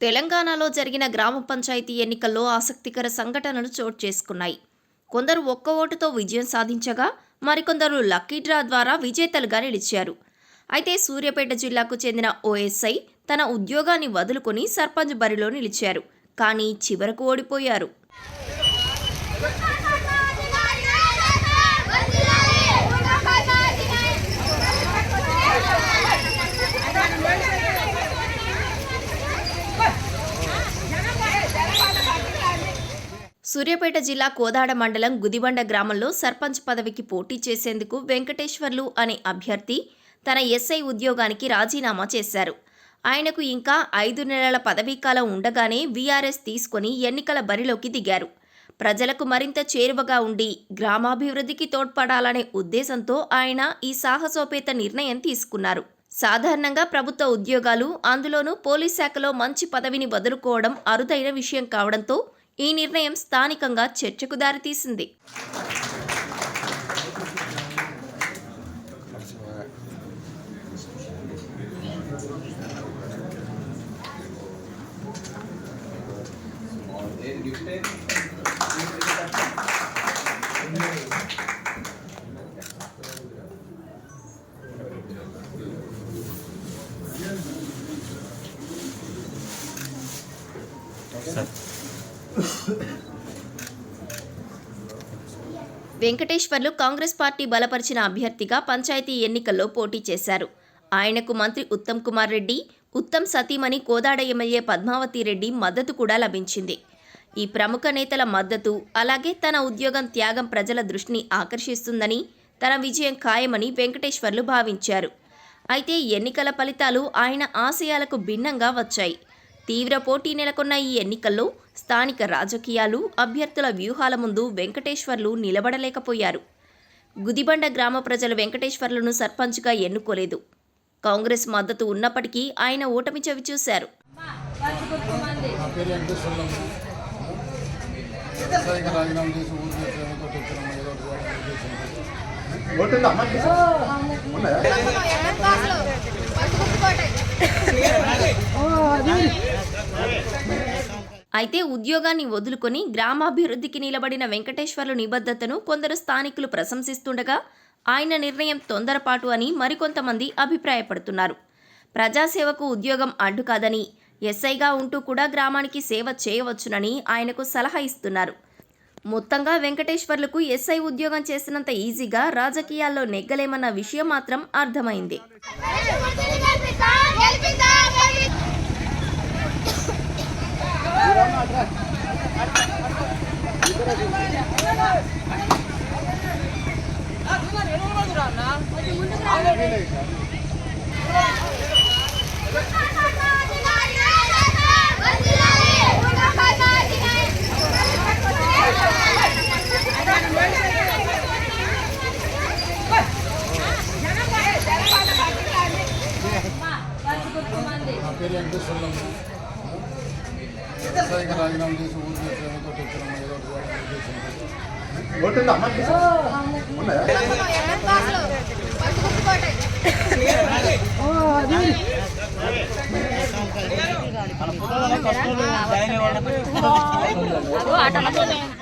తెలంగాణలో జరిగిన గ్రామ పంచాయతీ ఎన్నికల్లో ఆసక్తికర సంఘటనలు చోటు చేసుకున్నాయి. కొందరు ఒక్క ఓటుతో విజయం సాధించగా మరికొందరు లక్కీ డ్రా ద్వారా విజేతలుగా నిలిచారు. అయితే సూర్యాపేట జిల్లాకు చెందిన ఓఎస్ఐ తన ఉద్యోగాన్ని వదులుకొని సర్పంచ్ బరిలో నిలిచారు. కానీ చివరకు ఓడిపోయారు. సూర్యాపేట జిల్లా కోదాడ మండలం గుదిబండ గ్రామంలో సర్పంచ్ పదవికి పోటీ చేసేందుకు వెంకటేశ్వర్లు అనే అభ్యర్థి తన ఎస్ఐ ఉద్యోగానికి రాజీనామా చేశారు. ఆయనకు ఇంకా 5 నెలల పదవీకాలం ఉండగానే వీఆర్ఎస్ తీసుకుని ఎన్నికల బరిలోకి దిగారు. ప్రజలకు మరింత చేరువగా ఉండి గ్రామాభివృద్ధికి తోడ్పడాలనే ఉద్దేశంతో ఆయన ఈ సాహసోపేత నిర్ణయం తీసుకున్నారు. సాధారణంగా ప్రభుత్వ ఉద్యోగాలు, అందులోనూ పోలీస్ శాఖలో మంచి పదవిని వదులుకోవడం అరుదైన విషయం కావడంతో ఈ నిర్ణయం స్థానికంగా చర్చకు దారితీసింది. వెంకటేశ్వర్లు కాంగ్రెస్ పార్టీ బలపరిచిన అభ్యర్థిగా పంచాయతీ ఎన్నికల్లో పోటీ చేశారు. ఆయనకు మంత్రి ఉత్తమ్ కుమార్ రెడ్డి, ఉత్తమ్ సతీమణి కోదాడ ఎమ్మెల్యే పద్మావతి రెడ్డి మద్దతు కూడా లభించింది. ఈ ప్రముఖ నేతల మద్దతు, అలాగే తన ఉద్యోగం త్యాగం ప్రజల దృష్టిని ఆకర్షిస్తుందని, తన విజయం ఖాయమని వెంకటేశ్వర్లు భావించారు. అయితే ఎన్నికల ఫలితాలు ఆయన ఆశయాలకు భిన్నంగా వచ్చాయి. తీవ్ర పోటీ నెలకొన్న ఈ ఎన్నికల్లో స్థానిక రాజకీయాలు, అభ్యర్థుల వ్యూహాల ముందు వెంకటేశ్వర్లు నిలబడలేకపోయారు. గుదిబండ గ్రామ ప్రజలు వెంకటేశ్వర్లను సర్పంచ్గా ఎన్నుకోలేదు. కాంగ్రెస్ మద్దతు ఉన్నప్పటికీ ఆయన ఓటమి చవిచూశారు. అయితే ఉద్యోగాన్ని వదులుకొని గ్రామాభివృద్ధికి నిలబడిన వెంకటేశ్వర్లు నిబద్ధతను కొందరు స్థానికులు ప్రశంసిస్తుండగా ఆయన నిర్ణయం తొందరపాటు అని మరికొంతమంది అభిప్రాయపడుతున్నారు. ప్రజాసేవకు ఉద్యోగం అడ్డు కాదని, ఎస్ఐగా ఉంటూ కూడా గ్రామానికి సేవ చేయవచ్చునని ఆయనకు సలహా ఇస్తున్నారు. మొత్తంగా వెంకటేశ్వర్లకు ఎస్ఐ ఉద్యోగం చేసినంత ఈజీగా రాజకీయాల్లో నెగ్గలేమన్న విషయం మాత్రం అర్థమైంది. రాజీనామా చేసి ఊరు